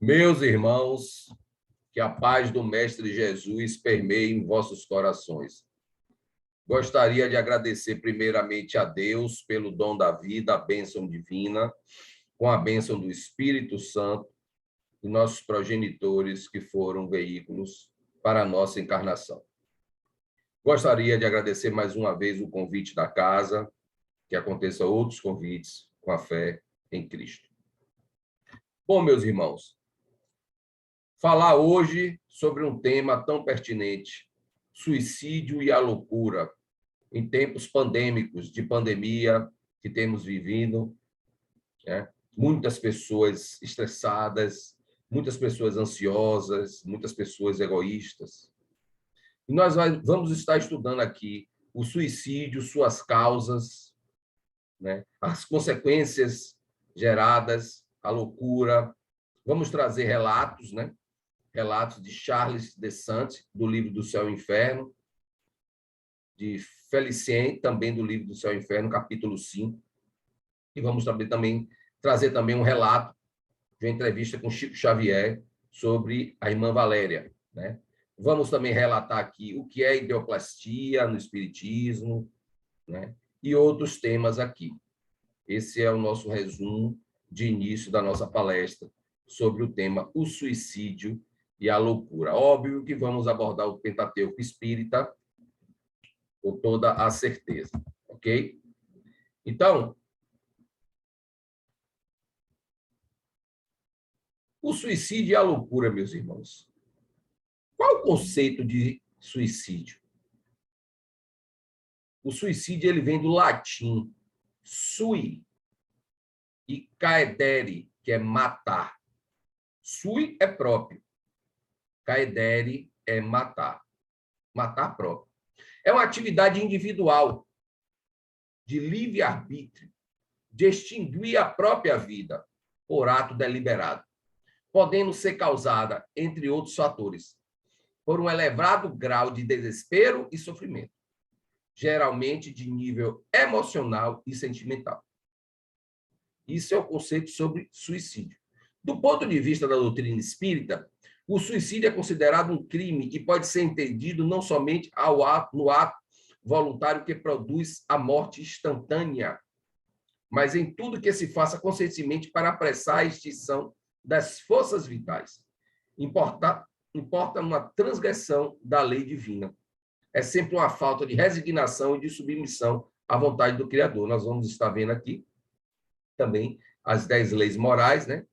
Meus irmãos, que a paz do Mestre Jesus permeie em vossos corações. Gostaria de agradecer primeiramente a Deus pelo dom da vida, a bênção divina, com a bênção do Espírito Santo e nossos progenitores que foram veículos para a nossa encarnação. Gostaria de agradecer mais uma vez o convite da casa, que aconteça outros convites com a fé em Cristo. Bom, meus irmãos, falar hoje sobre um tema tão pertinente, suicídio e a loucura, em tempos pandêmicos, de pandemia que temos vivido, né? Muitas pessoas estressadas, muitas pessoas ansiosas, muitas pessoas egoístas. E nós vamos estar estudando aqui o suicídio, suas causas, né? As consequências geradas, a loucura. Vamos trazer relatos, né? Relatos de Charles de Sante, do livro do Céu e Inferno, de Felicien, também do livro do Céu e Inferno, capítulo 5. E vamos também trazer também um relato de uma entrevista com Chico Xavier sobre a irmã Valéria, né? Vamos também relatar aqui o que é ideoplastia no espiritismo, né? E outros temas aqui. Esse é o nosso resumo de início da nossa palestra sobre o tema o suicídio e a loucura. Óbvio que vamos abordar o Pentateuco Espírita com toda a certeza, ok? Então, o suicídio e a loucura, meus irmãos. Qual o conceito de suicídio? O suicídio ele vem do latim sui e caedere, que é matar. Sui é próprio, caedere é matar, matar próprio. É uma atividade individual, de livre-arbítrio, de extinguir a própria vida por ato deliberado, podendo ser causada, entre outros fatores, por um elevado grau de desespero e sofrimento, geralmente de nível emocional e sentimental. Isso é o conceito sobre suicídio. Do ponto de vista da doutrina espírita, o suicídio é considerado um crime e pode ser entendido não somente no ato voluntário que produz a morte instantânea, mas em tudo que se faça conscientemente para apressar a extinção das forças vitais. Importa uma transgressão da lei divina. É sempre uma falta de resignação e de submissão à vontade do Criador. Nós vamos estar vendo aqui também as 10 leis morais, né?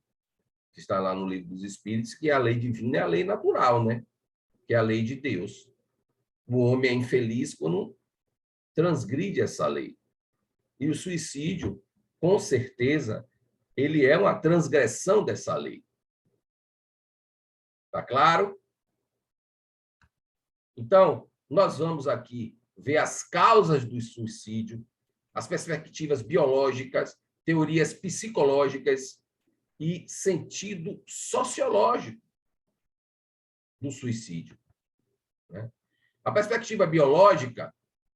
Que está lá no Livro dos Espíritos, que a lei divina é a lei natural, né? Que é a lei de Deus. O homem é infeliz quando transgride essa lei. E o suicídio, com certeza, ele é uma transgressão dessa lei. Tá claro? Então, nós vamos aqui ver as causas do suicídio, as perspectivas biológicas, teorias psicológicas e sentido sociológico do suicídio, né? A perspectiva biológica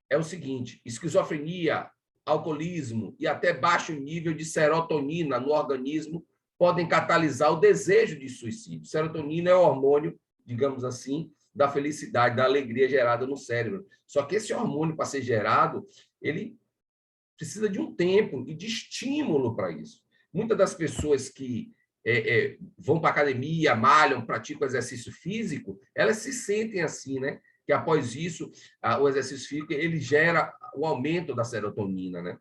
é o seguinte: esquizofrenia, alcoolismo e até baixo nível de serotonina no organismo podem catalisar o desejo de suicídio. Serotonina é o hormônio, digamos assim, da felicidade, da alegria gerada no cérebro. Só que esse hormônio, para ser gerado, ele precisa de um tempo e de estímulo para isso. Muitas das pessoas que vão para a academia, malham, praticam exercício físico, elas se sentem assim, né? Que após isso, o exercício físico, ele gera o aumento da serotonina, né?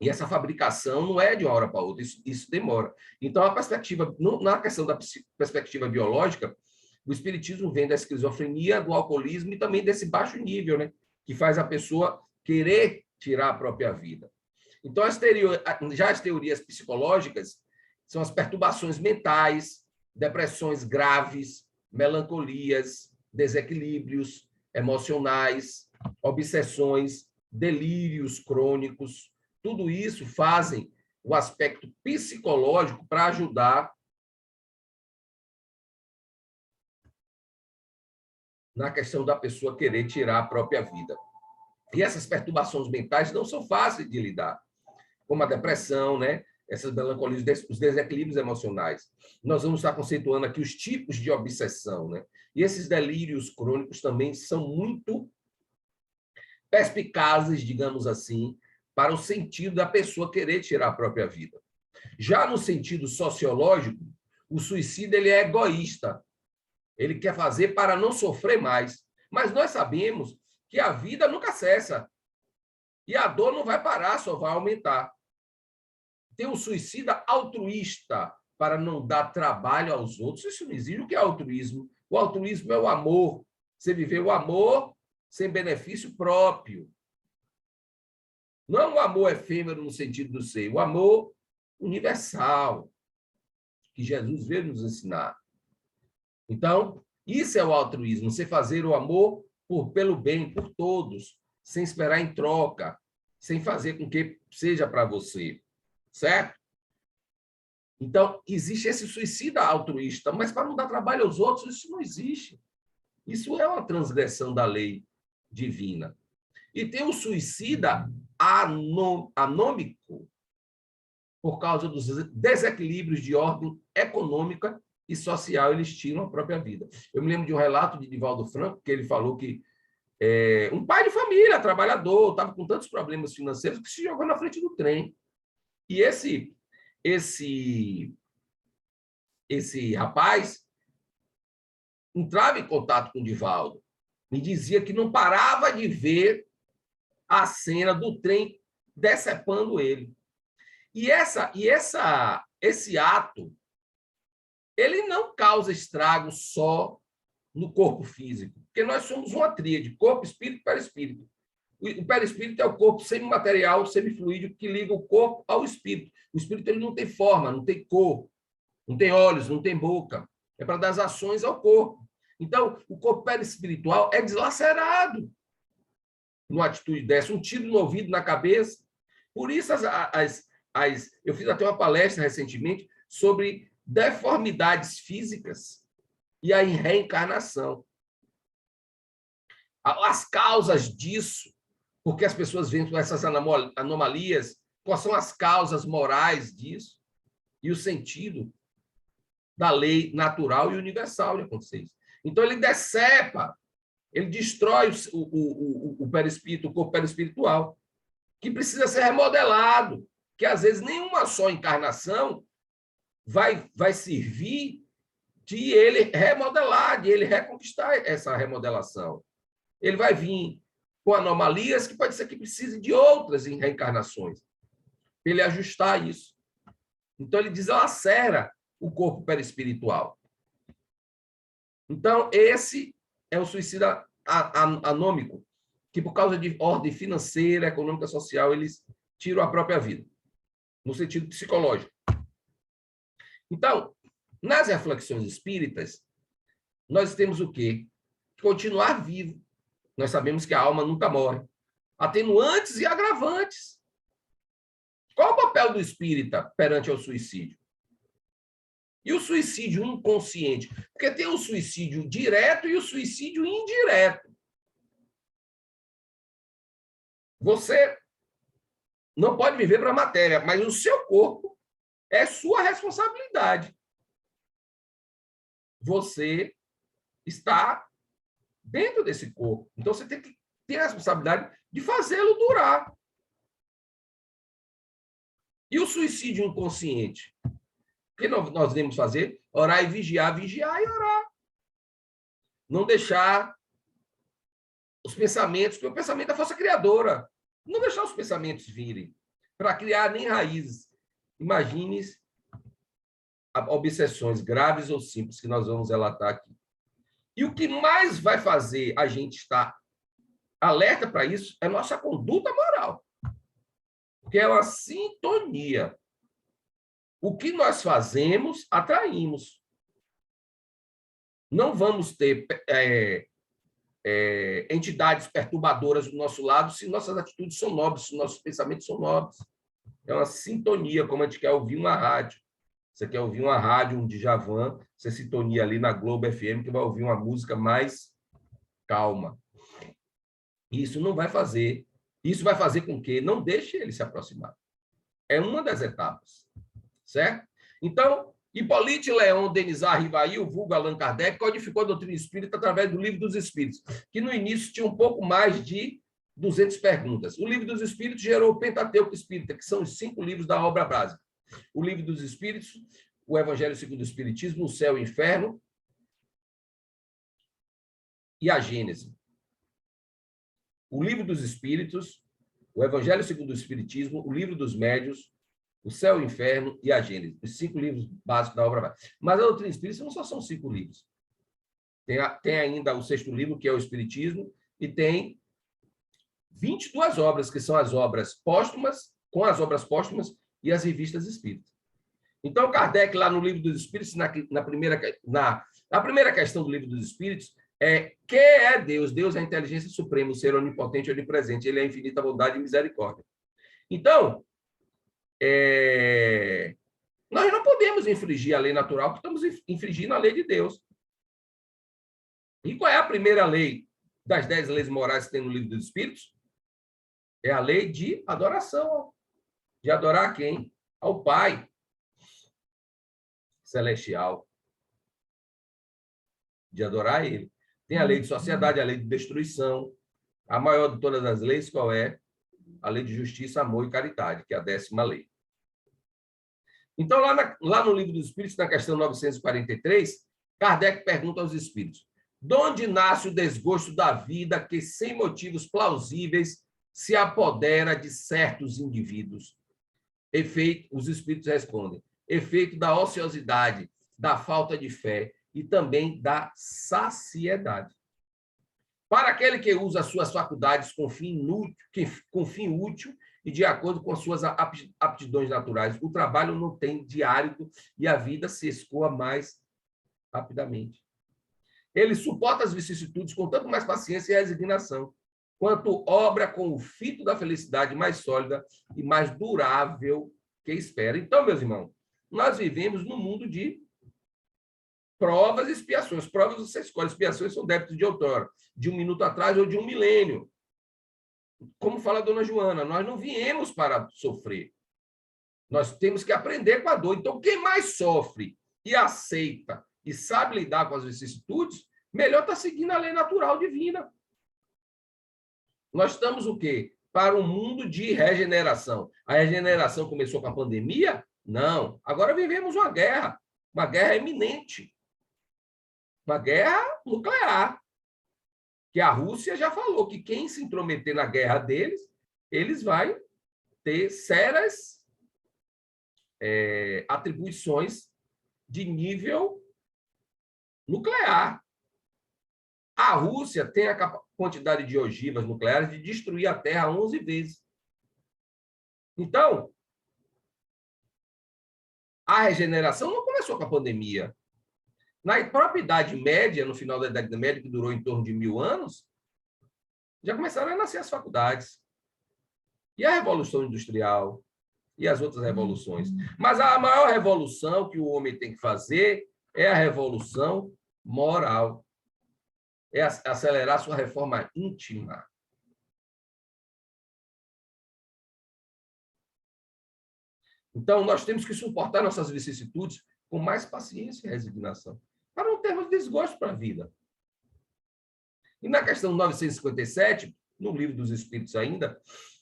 E essa fabricação não é de uma hora para outra, isso demora. Então, a perspectiva, na questão da perspectiva biológica, o espiritismo vem da esquizofrenia, do alcoolismo e também desse baixo nível, né? Que faz a pessoa querer tirar a própria vida. Então, já as teorias psicológicas são as perturbações mentais, depressões graves, melancolias, desequilíbrios emocionais, obsessões, delírios crônicos. Tudo isso fazem o aspecto psicológico para ajudar na questão da pessoa querer tirar a própria vida. E essas perturbações mentais não são fáceis de lidar, como a depressão, né? essas melancolias, os desequilíbrios emocionais. Nós vamos estar conceituando aqui os tipos de obsessão, né? E esses delírios crônicos também são muito perspicazes, digamos assim, para o sentido da pessoa querer tirar a própria vida. Já no sentido sociológico, o suicídio ele é egoísta. Ele quer fazer para não sofrer mais. Mas nós sabemos que a vida nunca cessa. E a dor não vai parar, só vai aumentar. Tem um suicida altruísta para não dar trabalho aos outros. Isso não existe. O que é altruísmo? O altruísmo é o amor. Você viver o amor sem benefício próprio. Não é um amor efêmero no sentido do ser, o amor universal, que Jesus veio nos ensinar. Então, isso é o altruísmo, você fazer o amor pelo bem, por todos, sem esperar em troca, sem fazer com que seja para você, certo? Então, existe esse suicida altruísta, mas para não dar trabalho aos outros, isso não existe. Isso é uma transgressão da lei divina. E tem o suicida anômico, por causa dos desequilíbrios de ordem econômica e social, eles tiram a própria vida. Eu me lembro de um relato de Divaldo Franco, que ele falou que um pai de família, trabalhador, estava com tantos problemas financeiros que se jogou na frente do trem. E esse rapaz entrava em contato com o Divaldo e dizia que não parava de ver a cena do trem decepando ele. E esse ato, ele não causa estrago só no corpo físico, porque nós somos uma tríade, corpo, espírito e perispírito. O perispírito é o corpo semimaterial, semifluídico, que liga o corpo ao espírito. O espírito ele não tem forma, não tem cor, não tem olhos, não tem boca. É para dar as ações ao corpo. Então, o corpo perispiritual é deslacerado numa atitude dessa, um tiro no ouvido, na cabeça. Por isso, eu fiz até uma palestra recentemente sobre deformidades físicas e a reencarnação. As causas disso, porque as pessoas veem com essas anomalias, quais são as causas morais disso e o sentido da lei natural e universal de acontecer isso. Então, ele decepa, ele destrói o perispírito, o corpo perispiritual, que precisa ser remodelado, que às vezes nenhuma só encarnação vai servir de ele remodelar, de ele reconquistar essa remodelação. Ele vai vir com anomalias que pode ser que precise de outras reencarnações, para ele ajustar isso. Então, ele deslacera o corpo perispiritual. Então, esse é o suicida anômico, que por causa de ordem financeira, econômica, social, eles tiram a própria vida, no sentido psicológico. Então, nas reflexões espíritas, nós temos o quê? Continuar vivo. Nós sabemos que a alma nunca morre. Atenuantes e agravantes. Qual o papel do espírita perante ao suicídio? E o suicídio inconsciente? Porque tem o suicídio direto e o suicídio indireto. Você não pode viver para a matéria, mas o seu corpo é sua responsabilidade. Você está dentro desse corpo. Então, você tem que ter a responsabilidade de fazê-lo durar. E o suicídio inconsciente? O que nós devemos fazer? Orar e vigiar e orar. Não deixar os pensamentos, porque o pensamento é a força criadora. Não deixar os pensamentos virem para criar nem raízes. Imagine obsessões graves ou simples que nós vamos relatar aqui. E o que mais vai fazer a gente estar alerta para isso é nossa conduta moral. Porque é uma sintonia. O que nós fazemos, atraímos. Não vamos ter entidades perturbadoras do nosso lado se nossas atitudes são nobres, se nossos pensamentos são nobres. É uma sintonia, como a gente quer ouvir uma rádio. Você quer ouvir uma rádio, um Djavan, você sintonia ali na Globo FM, que vai ouvir uma música mais calma. Isso não vai fazer. Isso vai fazer com que não deixe ele se aproximar. É uma das etapas. certo? Então, Hippolyte Léon Denisard Rivail, vulgo Allan Kardec, codificou a doutrina espírita através do Livro dos Espíritos, que no início tinha um pouco mais de 200 perguntas. O Livro dos Espíritos gerou o Pentateuco Espírita, que são os 5 livros da obra básica. O Livro dos Espíritos, o Evangelho segundo o Espiritismo, o Céu e o Inferno e a Gênese. O Livro dos Espíritos, o Evangelho segundo o Espiritismo, o Livro dos Médiuns, o Céu e o Inferno e a Gênese. Os 5 livros básicos da obra básica. Mas a doutrina espírita não só são 5 livros. Tem ainda o 6º livro, que é o Espiritismo, e tem 22 obras, que são as obras póstumas, com as obras póstumas e as revistas espíritas. Então, Kardec, lá no Livro dos Espíritos, a primeira questão do Livro dos Espíritos é: que é Deus? Deus é a inteligência suprema, o ser onipotente e onipresente. Ele é a infinita bondade e misericórdia. Então, nós não podemos infringir a lei natural, porque estamos infringindo a lei de Deus. E qual é a primeira lei das 10 leis morais que tem no Livro dos Espíritos? É a lei de adoração. De adorar quem? Ao Pai celestial. De adorar Ele. Tem a lei de sociedade, a lei de destruição. A maior de todas as leis, qual é? A lei de justiça, amor e caridade, que é a 10ª lei. Então, lá no Livro dos Espíritos, na questão 943, Kardec pergunta aos espíritos: de onde nasce o desgosto da vida que, sem motivos plausíveis, se apodera de certos indivíduos? Os espíritos respondem: efeito da ociosidade, da falta de fé e também da saciedade. Para aquele que usa suas faculdades com fim útil e de acordo com suas aptidões naturais, o trabalho não tem diário e a vida se escoa mais rapidamente. Ele suporta as vicissitudes com tanto mais paciência e resignação, quanto obra com o fito da felicidade mais sólida e mais durável que espera. Então, meus irmãos, nós vivemos num mundo de provas e expiações. Provas você escolhe, expiações são débitos de outrora, de 1 minuto atrás ou de 1 milênio. Como fala a dona Joana, nós não viemos para sofrer. Nós temos que aprender com a dor. Então, quem mais sofre e aceita e sabe lidar com as vicissitudes, melhor está seguindo a lei natural divina. Nós estamos o quê? Para um mundo de regeneração. A regeneração começou com a pandemia? Não. Agora vivemos uma guerra iminente. Uma guerra nuclear. Que a Rússia já falou que quem se intrometer na guerra deles, eles vão ter sérias atribuições de nível nuclear. A Rússia tem a quantidade de ogivas nucleares de destruir a Terra 11 vezes. Então, a regeneração não começou com a pandemia. Na própria Idade Média, no final da Idade Média, que durou em torno de 1000 anos, já começaram a nascer as faculdades. E a Revolução Industrial, e as outras revoluções. Mas a maior revolução que o homem tem que fazer é a revolução moral. É acelerar sua reforma íntima. Então, nós temos que suportar nossas vicissitudes com mais paciência e resignação, para não termos desgosto para a vida. E na questão 957, no Livro dos Espíritos ainda,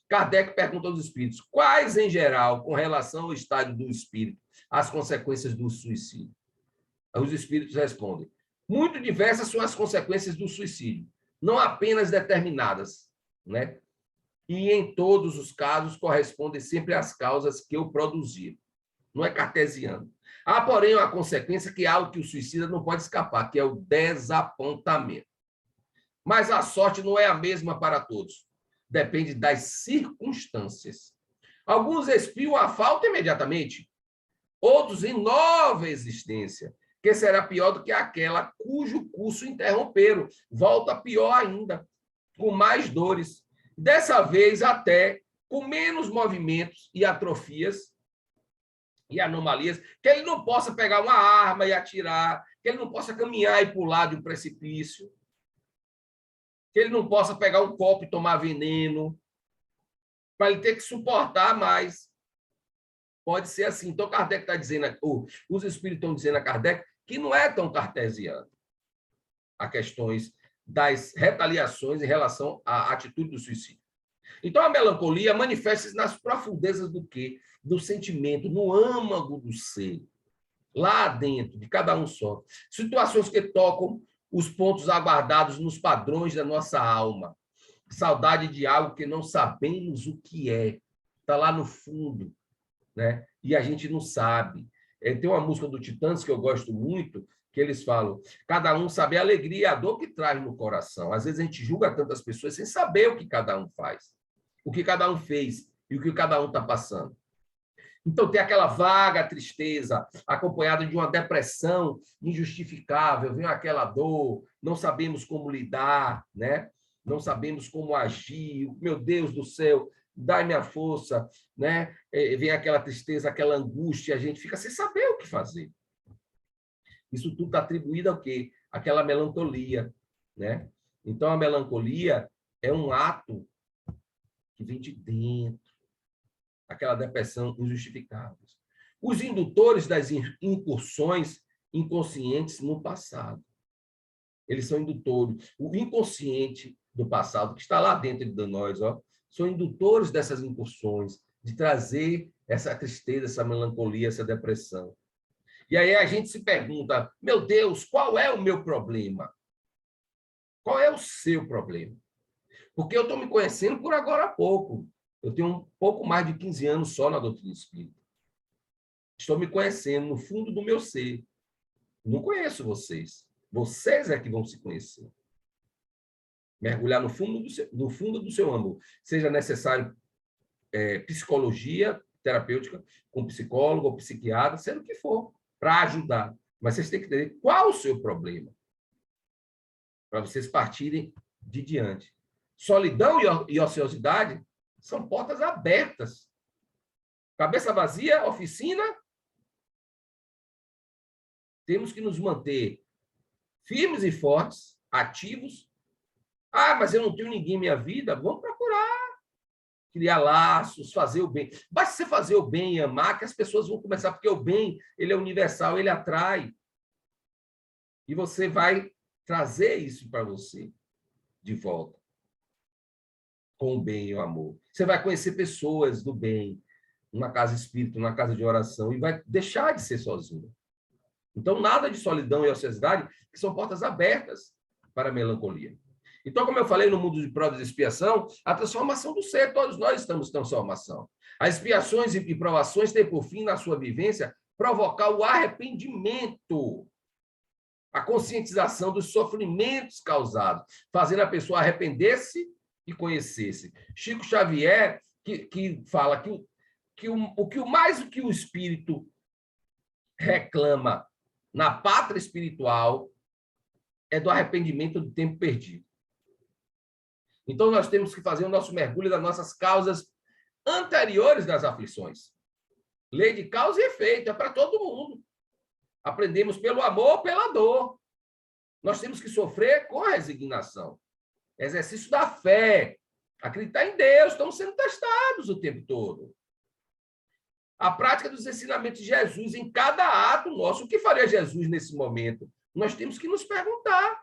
Kardec pergunta aos espíritos: quais, em geral, com relação ao estado do espírito, as consequências do suicídio? Os espíritos respondem: muito diversas são as consequências do suicídio, não apenas determinadas, né? E em todos os casos correspondem sempre às causas que o produziram. Não é cartesiano. Há, porém, uma consequência que é algo que o suicida não pode escapar, que é o desapontamento. Mas a sorte não é a mesma para todos. Depende das circunstâncias. Alguns expiam a falta imediatamente, outros em nova existência, que será pior do que aquela cujo curso interromperam. Volta pior ainda, com mais dores. Dessa vez, até com menos movimentos e atrofias e anomalias, que ele não possa pegar uma arma e atirar, que ele não possa caminhar e pular de um precipício, que ele não possa pegar um copo e tomar veneno, para ele ter que suportar mais pode ser assim. Então, Kardec está dizendo, os espíritos estão dizendo a Kardec que não é tão cartesiano a questões das retaliações em relação à atitude do suicídio. Então, a melancolia manifesta-se nas profundezas do quê? Do sentimento, no âmago do ser, lá dentro, de cada um só. Situações que tocam os pontos aguardados nos padrões da nossa alma. Saudade de algo que não sabemos o que é. Está lá no fundo, né? E a gente não sabe. Tem uma música do Titãs que eu gosto muito, que eles falam, cada um sabe a alegria e a dor que traz no coração. Às vezes a gente julga tantas pessoas sem saber o que cada um faz, o que cada um fez e o que cada um está passando. Então, tem aquela vaga tristeza, acompanhada de uma depressão injustificável, vem aquela dor, não sabemos como lidar, né? Não sabemos como agir, meu Deus do céu, dai-me a força, né? Vem aquela tristeza, aquela angústia, a gente fica sem saber o que fazer. Isso tudo está atribuído ao quê? Aquela melancolia, né? Então, a melancolia é um ato que vem de dentro, aquela depressão injustificável. Os indutores das incursões inconscientes no passado. Eles são indutores. O inconsciente do passado, que está lá dentro de nós, ó, são indutores dessas incursões, de trazer essa tristeza, essa melancolia, essa depressão. E aí a gente se pergunta, meu Deus, qual é o meu problema? Qual é o seu problema? Porque eu estou me conhecendo por agora há pouco. Eu tenho um pouco mais de 15 anos só na doutrina espírita. Estou me conhecendo no fundo do meu ser. Não conheço vocês. Vocês é que vão se conhecer. Mergulhar no fundo do seu âmago. Seja necessário psicologia terapêutica, com psicólogo ou psiquiatra, seja o que for, para ajudar. Mas vocês têm que entender qual o seu problema, para vocês partirem de diante. Solidão e ociosidade são portas abertas. Cabeça vazia, oficina. Temos que nos manter firmes e fortes, ativos. Ah, mas eu não tenho ninguém em minha vida. Vamos procurar criar laços, fazer o bem. Basta você fazer o bem e amar, que as pessoas vão começar, porque o bem, ele é universal, ele atrai. E você vai trazer isso para você de volta. Com o bem e o amor. Você vai conhecer pessoas do bem, numa casa espírita, numa casa de oração, e vai deixar de ser sozinho. Então, nada de solidão e ociosidade, que são portas abertas para a melancolia. Então, como eu falei no mundo de provas e expiação, a transformação do ser, todos nós estamos em transformação. As expiações e provações têm por fim, na sua vivência, provocar o arrependimento, a conscientização dos sofrimentos causados, fazendo a pessoa arrepender-se e conhecer-se. Chico Xavier, que fala que o mais que o espírito reclama na pátria espiritual é do arrependimento do tempo perdido. Então, nós temos que fazer o nosso mergulho das nossas causas anteriores das aflições. Lei de causa e efeito, é para todo mundo. Aprendemos pelo amor ou pela dor. Nós temos que sofrer com a resignação. Exercício da fé. Acreditar em Deus, estamos sendo testados o tempo todo. A prática dos ensinamentos de Jesus em cada ato nosso. O que faria Jesus nesse momento? Nós temos que nos perguntar.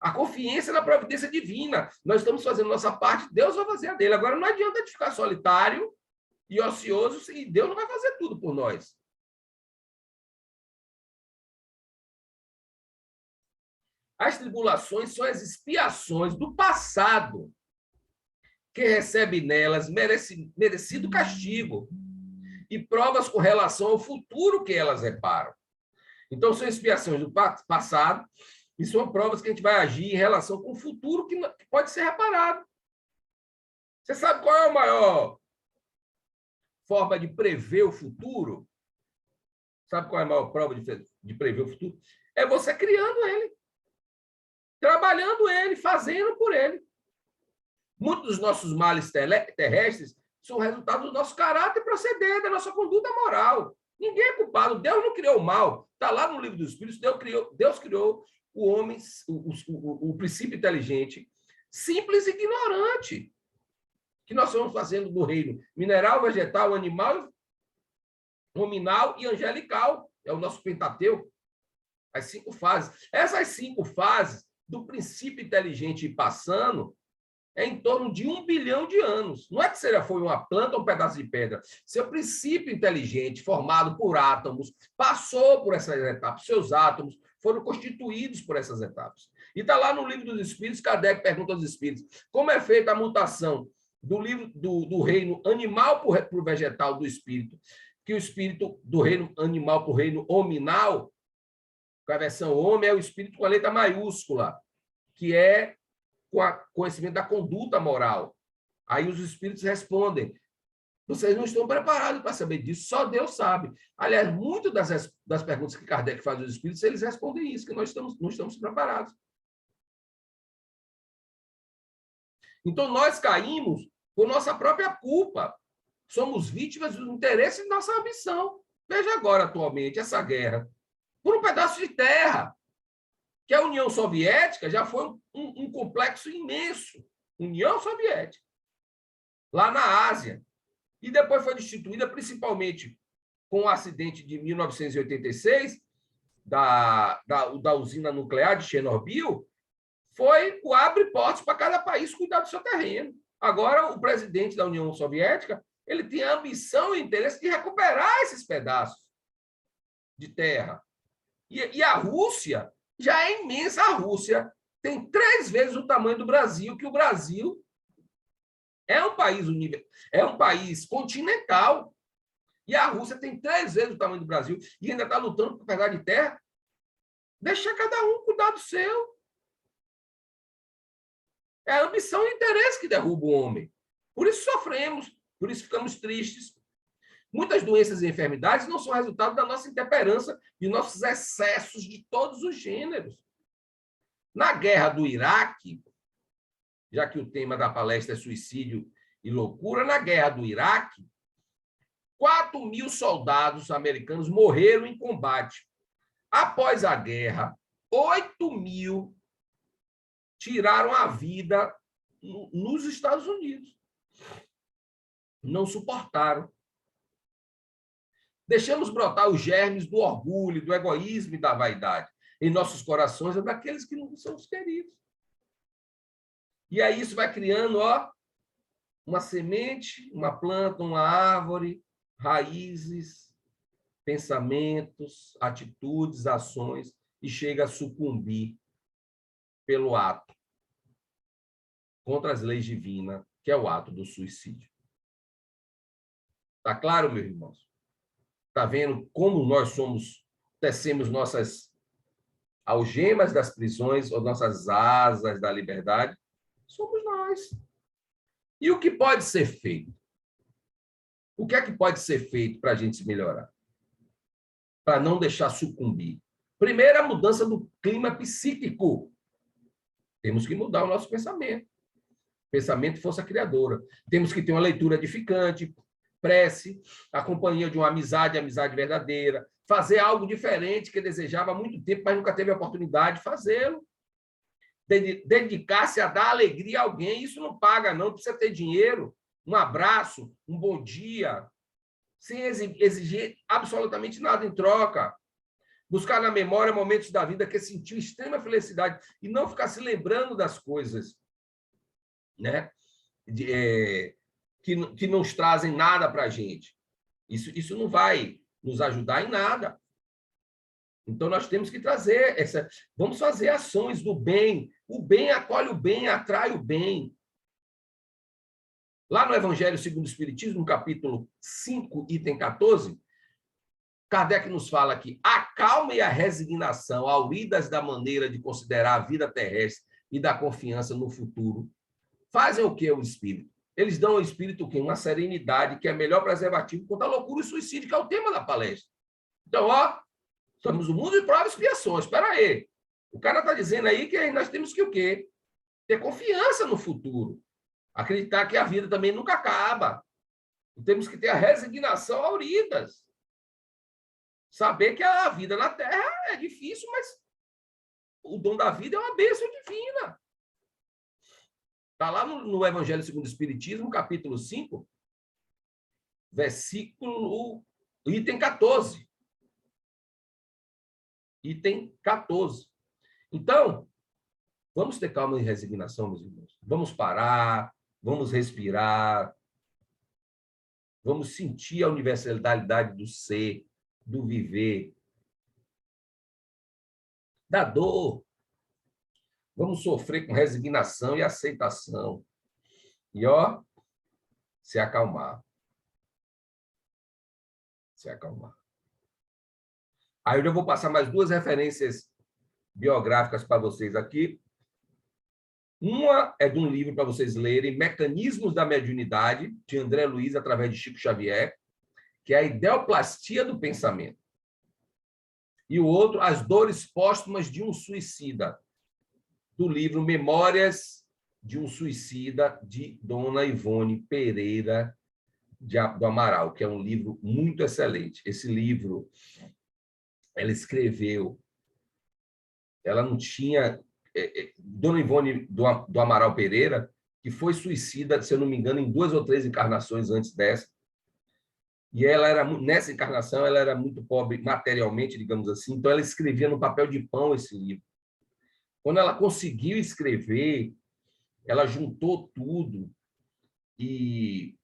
A confiança na providência divina. Nós estamos fazendo nossa parte, Deus vai fazer a dele. Agora, não adianta de ficar solitário e ocioso, e Deus não vai fazer tudo por nós. As tribulações são as expiações do passado, que recebe nelas merecido castigo e provas com relação ao futuro que elas reparam. Então, são expiações do passado e são provas que a gente vai agir em relação com o futuro que pode ser reparado. Você sabe qual é a maior forma de prever o futuro? Sabe qual é a maior prova de prever o futuro? É você criando ele, trabalhando ele, fazendo por ele. Muitos dos nossos males terrestres são resultado do nosso caráter e proceder, da nossa conduta moral. Ninguém é culpado. Deus não criou o mal. Está lá no livro dos Espíritos. Deus criou o homem, o princípio inteligente, simples e ignorante, que nós estamos fazendo no reino mineral, vegetal, animal nominal e angelical. É o nosso Pentateuco. As 5 fases. Essas 5 fases do princípio inteligente ir passando é em torno de 1 bilhão de anos. Não é que foi uma planta ou um pedaço de pedra. Seu princípio inteligente, formado por átomos, passou por essas etapas. Seus átomos foram constituídos por essas etapas. E está lá no Livro dos Espíritos, Kardec pergunta aos espíritos como é feita a mutação do reino animal para o vegetal do espírito, que o espírito do reino animal para o reino hominal, com a versão homem, é o espírito com a letra maiúscula, que é com o conhecimento da conduta moral. Aí os espíritos respondem, vocês não estão preparados para saber disso, só Deus sabe. Aliás, muitas das perguntas que Kardec faz aos espíritos, eles respondem isso, que nós não estamos preparados. Então, nós caímos por nossa própria culpa. Somos vítimas do interesse de nossa ambição. Veja agora, atualmente, essa guerra por um pedaço de terra, que a União Soviética já foi um complexo imenso. União Soviética. Lá na Ásia. E depois foi destituída, principalmente com o acidente de 1986, da usina nuclear de Chernobyl, foi o abre-portas para cada país cuidar do seu terreno. Agora, o presidente da União Soviética, ele tem a ambição e interesse de recuperar esses pedaços de terra. E a Rússia já é imensa. A Rússia tem 3 vezes o tamanho do Brasil, que o Brasil é um país continental. E a Rússia tem 3 vezes o tamanho do Brasil e ainda está lutando por pedaço de terra. Deixa cada um cuidar do seu. É a ambição e o interesse que derruba o homem. Por isso sofremos, por isso ficamos tristes. Muitas doenças e enfermidades não são resultado da nossa intemperança, de nossos excessos de todos os gêneros. Na guerra do Iraque, já que o tema da palestra é suicídio e loucura, na guerra do Iraque, 4.000 soldados americanos morreram em combate. Após a guerra, 8.000 tiraram a vida nos Estados Unidos. Não suportaram. Deixamos brotar os germes do orgulho, do egoísmo e da vaidade em nossos corações, é daqueles que não são os queridos. E aí isso vai criando, uma semente, uma planta, uma árvore, raízes, pensamentos, atitudes, ações, e chega a sucumbir pelo ato contra as leis divinas, que é o ato do suicídio. Está claro, meus irmãos? Está vendo como nós tecemos nossas algemas das prisões ou nossas asas da liberdade? Somos nós. E o que pode ser feito? O que é que pode ser feito para a gente se melhorar? Para não deixar sucumbir. Primeiro, a mudança do clima psíquico. Temos que mudar o nosso pensamento. Pensamento força criadora. Temos que ter uma leitura edificante, prece, a companhia de uma amizade verdadeira, fazer algo diferente que desejava há muito tempo, mas nunca teve a oportunidade de fazê-lo. Dedicar-se a dar alegria a alguém, isso não paga, não precisa ter dinheiro, um abraço, um bom dia, sem exigir absolutamente nada em troca. Buscar na memória momentos da vida que sentiu extrema felicidade e não ficar se lembrando das coisas, né? Que nos trazem nada para a gente. Isso não vai nos ajudar em nada. Então, nós temos que trazer vamos fazer ações do bem. O bem acolhe o bem, atrai o bem. Lá no Evangelho segundo o Espiritismo, no capítulo 5, item 14, Kardec nos fala que a calma e a resignação, auridas da maneira de considerar a vida terrestre e da confiança no futuro, fazem o que o espírito? Eles dão ao espírito o quê? Uma serenidade que é melhor preservativo contra a loucura e suicídio, que é o tema da palestra. Então, estamos no mundo de provas e expiações. Espera aí. O cara está dizendo aí que nós temos que o quê? Ter confiança no futuro. Acreditar que a vida também nunca acaba. Temos que ter a resignação auridas. Saber que a vida na Terra é difícil, mas o dom da vida é uma bênção divina. Está lá no Evangelho segundo o Espiritismo, capítulo 5, versículo Item 14. Item 14. Então, vamos ter calma e resignação, meus irmãos. Vamos parar, vamos respirar, vamos sentir a universalidade do ser, do viver, da dor. Vamos sofrer com resignação e aceitação. E, se acalmar. Se acalmar. Aí eu já vou passar mais 2 referências biográficas para vocês aqui. Uma é de um livro para vocês lerem, Mecanismos da Mediunidade, de André Luiz, através de Chico Xavier, que é a ideoplastia do pensamento. E o outro, As Dores Póstumas de um Suicida, do livro Memórias de um Suicida, de Dona Ivone Pereira do Amaral, que é um livro muito excelente. Esse livro, ela escreveu, ela não tinha... Dona Ivone do Amaral Pereira, que foi suicida, se eu não me engano, em 2 ou 3 encarnações antes dessa. E ela era, nessa encarnação, ela era muito pobre materialmente, digamos assim, então ela escrevia no papel de pão esse livro. Quando ela conseguiu escrever, ela juntou tudo e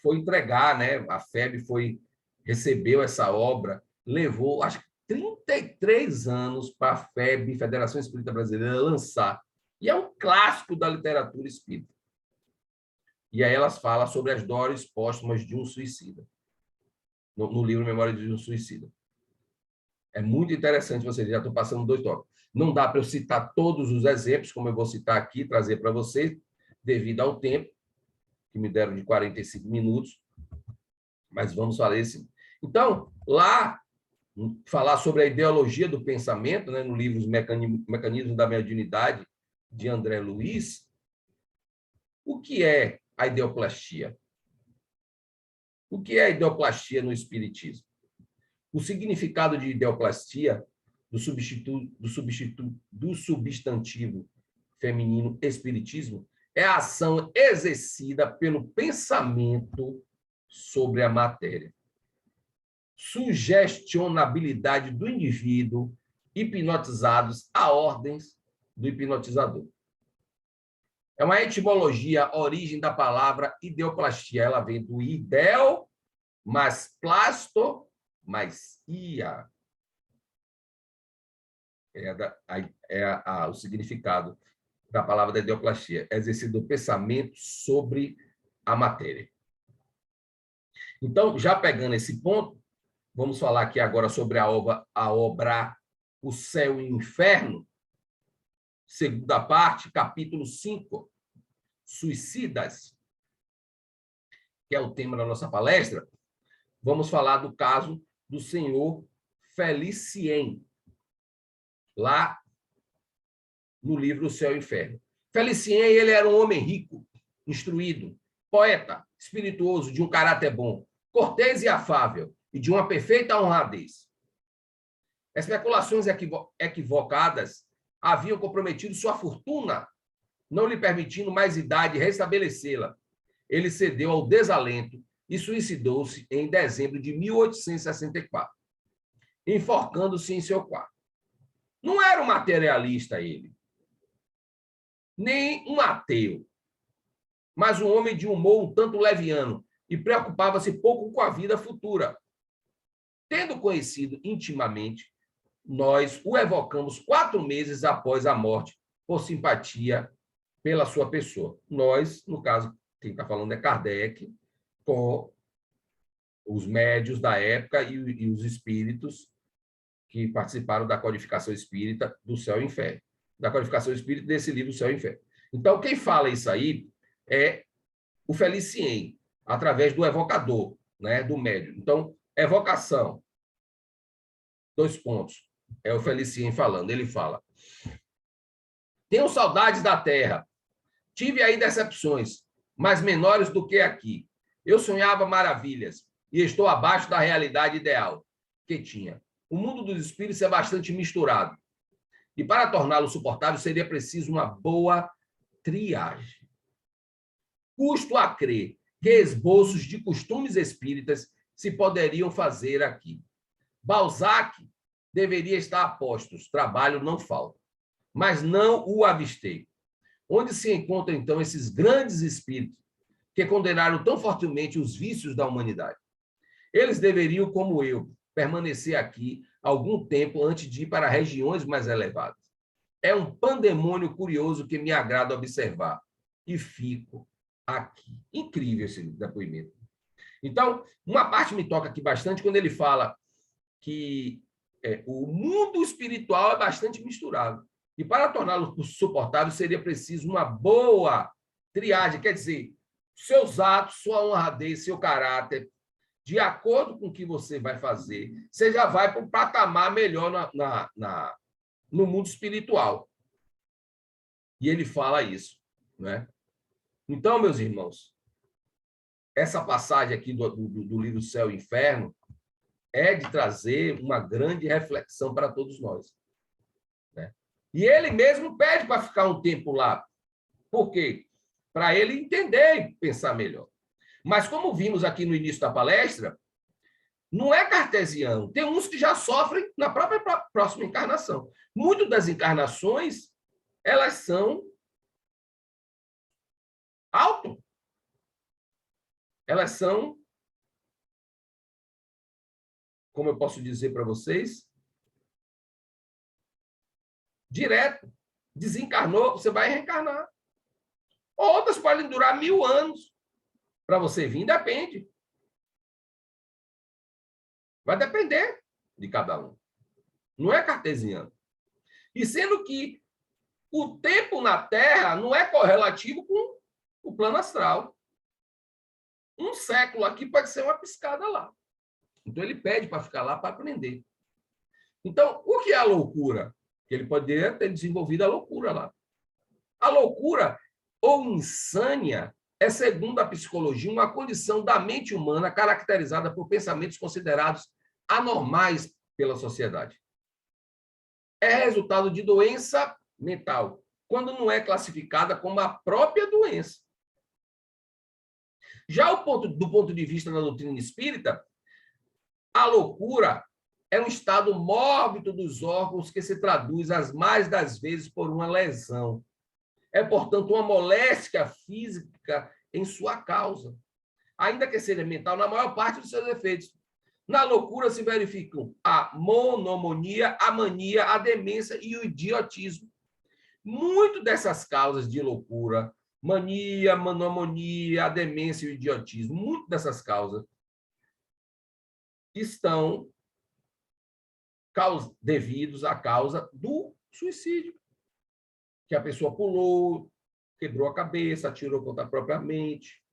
foi entregar, né? A FEB recebeu essa obra, levou, acho que 33 anos para a FEB, Federação Espírita Brasileira, lançar. E é um clássico da literatura espírita. E aí elas falam sobre as dores póstumas de um suicida, no livro Memória de um Suicida. É muito interessante, vocês já estão passando 2 tópicos. Não dá para eu citar todos os exemplos, como eu vou citar aqui, trazer para vocês, devido ao tempo, que me deram de 45 minutos, mas vamos falar esse. Então, lá, falar sobre a ideologia do pensamento, né, no livro Os Mecanismos da Mediunidade, de André Luiz, o que é a ideoplastia? O que é a ideoplastia no Espiritismo? O significado de ideoplastia do substantivo feminino espiritismo é a ação exercida pelo pensamento sobre a matéria. Sugestionabilidade do indivíduo hipnotizados a ordens do hipnotizador. É uma etimologia, a origem da palavra ideoplastia. Ela vem do ideo mais plasto mais ia. O significado da palavra da ideoplastia. É exercido o pensamento sobre a matéria. Então, já pegando esse ponto, vamos falar aqui agora sobre a obra O Céu e o Inferno, segunda parte, capítulo 5, Suicidas, que é o tema da nossa palestra. Vamos falar do caso do senhor Felicien, lá no livro O Céu e o Inferno. Felicien, ele era um homem rico, instruído, poeta, espirituoso, de um caráter bom, cortês e afável, e de uma perfeita honradez. Especulações equivocadas haviam comprometido sua fortuna, não lhe permitindo mais idade restabelecê-la. Ele cedeu ao desalento e suicidou-se em dezembro de 1864, enforcando-se em seu quarto. Não era um materialista ele, nem um ateu, mas um homem de humor um tanto leviano e preocupava-se pouco com a vida futura. Tendo conhecido intimamente, nós o evocamos 4 meses após a morte, por simpatia pela sua pessoa. Nós, no caso, quem está falando é Kardec, com os médios da época e os espíritos que participaram da codificação espírita do Céu e Inferno, da codificação espírita desse livro Céu e Inferno. Então, quem fala isso aí é o Felicien, através do evocador, né, do médium. Então, evocação, 2 pontos, é o Felicien falando. Ele fala: tenho saudades da terra, tive aí decepções, mas menores do que aqui. Eu sonhava maravilhas e estou abaixo da realidade ideal que tinha. O mundo dos espíritos é bastante misturado. E para torná-lo suportável, seria preciso uma boa triagem. Custo a crer que esboços de costumes espíritas se poderiam fazer aqui. Balzac deveria estar a postos, trabalho não falta, mas não o avistei. Onde se encontram, então, esses grandes espíritos que condenaram tão fortemente os vícios da humanidade? Eles deveriam, como eu, permanecer aqui algum tempo antes de ir para regiões mais elevadas. É um pandemônio curioso que me agrada observar. E fico aqui. Incrível esse depoimento. Então, uma parte me toca aqui bastante quando ele fala que o mundo espiritual é bastante misturado. E para torná-lo suportável, seria preciso uma boa triagem, quer dizer, seus atos, sua honradez, seu caráter, de acordo com o que você vai fazer, você já vai para um patamar melhor no mundo espiritual. E ele fala isso, né? Então, meus irmãos, essa passagem aqui do livro Céu e Inferno é de trazer uma grande reflexão para todos nós, né? E ele mesmo pede para ficar um tempo lá. Por quê? Para ele entender e pensar melhor. Mas, como vimos aqui no início da palestra, não é cartesiano. Tem uns que já sofrem na própria próxima encarnação. Muitas das encarnações, elas são auto. Elas são, como eu posso dizer para vocês, direto. Desencarnou, você vai reencarnar. Outras podem durar 1000 anos. Para você vir, depende. Vai depender de cada um. Não é cartesiano. E sendo que o tempo na Terra não é correlativo com o plano astral. Um século aqui pode ser uma piscada lá. Então, ele pede para ficar lá para aprender. Então, o que é a loucura? Ele poderia ter desenvolvido a loucura lá. A loucura ou insânia é, segundo a psicologia, uma condição da mente humana caracterizada por pensamentos considerados anormais pela sociedade. É resultado de doença mental, quando não é classificada como a própria doença. Já do ponto de vista da doutrina espírita, a loucura é um estado mórbido dos órgãos que se traduz, as mais das vezes, por uma lesão. É, portanto, uma moléstia física em sua causa, ainda que seja mental, na maior parte dos seus efeitos. Na loucura se verificam a monomonia, a mania, a demência e o idiotismo. Muito dessas causas de loucura, mania, monomonia, a demência e o idiotismo, muito dessas causas estão devidos à causa do suicídio. Que a pessoa pulou, quebrou a cabeça, atirou contra a própria mente.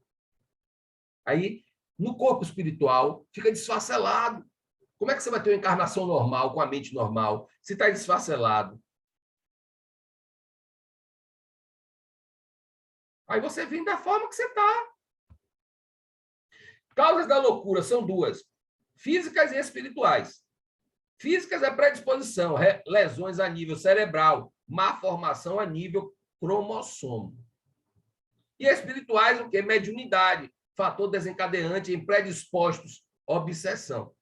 Aí, no corpo espiritual, fica desfacelado. Como é que você vai ter uma encarnação normal, com a mente normal, se está desfacelado? Aí você vem da forma que você está. Causas da loucura são duas, físicas e espirituais. Físicas é predisposição, lesões a nível cerebral, má formação a nível cromossomo. E espirituais, o quê? Mediunidade, fator desencadeante em predispostos, obsessão.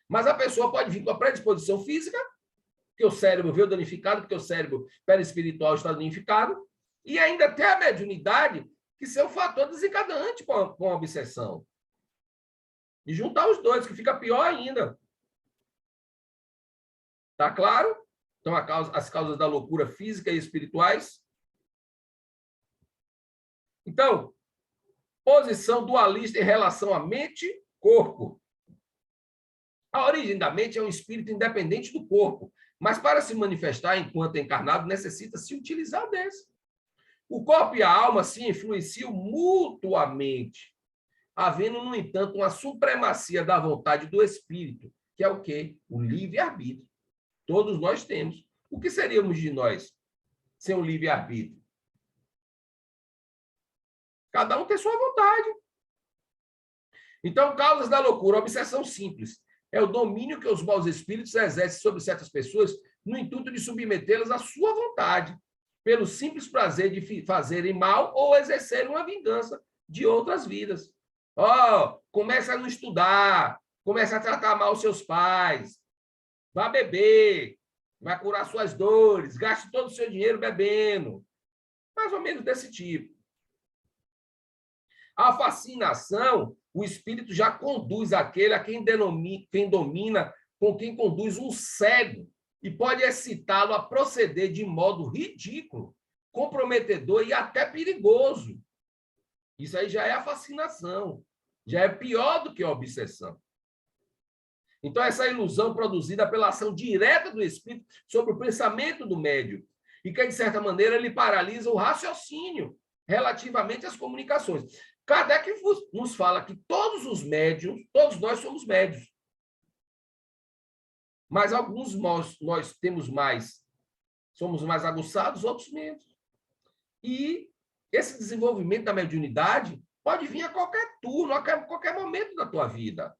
Mas a pessoa pode vir com a predisposição física, porque o cérebro veio danificado, porque o cérebro perispiritual está danificado, e ainda ter a mediunidade, que ser um fator desencadeante com a obsessão. E juntar os dois, que fica pior ainda. Tá claro? Então, as causas da loucura física e espirituais. Então, posição dualista em relação à mente, corpo. A origem da mente é um espírito independente do corpo, mas para se manifestar enquanto encarnado, necessita se utilizar desse. O corpo e a alma se influenciam mutuamente, havendo, no entanto, uma supremacia da vontade do espírito, que é o quê? O livre-arbítrio. Todos nós temos. O que seríamos de nós sem o livre-arbítrio? Cada um tem sua vontade. Então, causas da loucura, obsessão simples. É o domínio que os maus espíritos exercem sobre certas pessoas no intuito de submetê-las à sua vontade, pelo simples prazer de fazerem mal ou exercerem uma vingança de outras vidas. Começa a não estudar, Comece a tratar mal os seus pais. Vá beber. Vai curar suas dores. Gaste todo o seu dinheiro bebendo. Mais ou menos desse tipo. A fascinação, o espírito já conduz aquele a quem domina, com quem conduz um cego, e pode excitá-lo a proceder de modo ridículo, comprometedor e até perigoso. Isso aí já é a fascinação, já é pior do que a obsessão. Então, essa ilusão produzida pela ação direta do espírito sobre o pensamento do médium, e que, de certa maneira, ele paralisa o raciocínio relativamente às comunicações. Kardec nos fala que todos os médiuns, todos nós somos médiuns. Mas alguns nós temos mais, somos mais aguçados, outros menos. E esse desenvolvimento da mediunidade pode vir a qualquer turno, a qualquer momento da tua vida.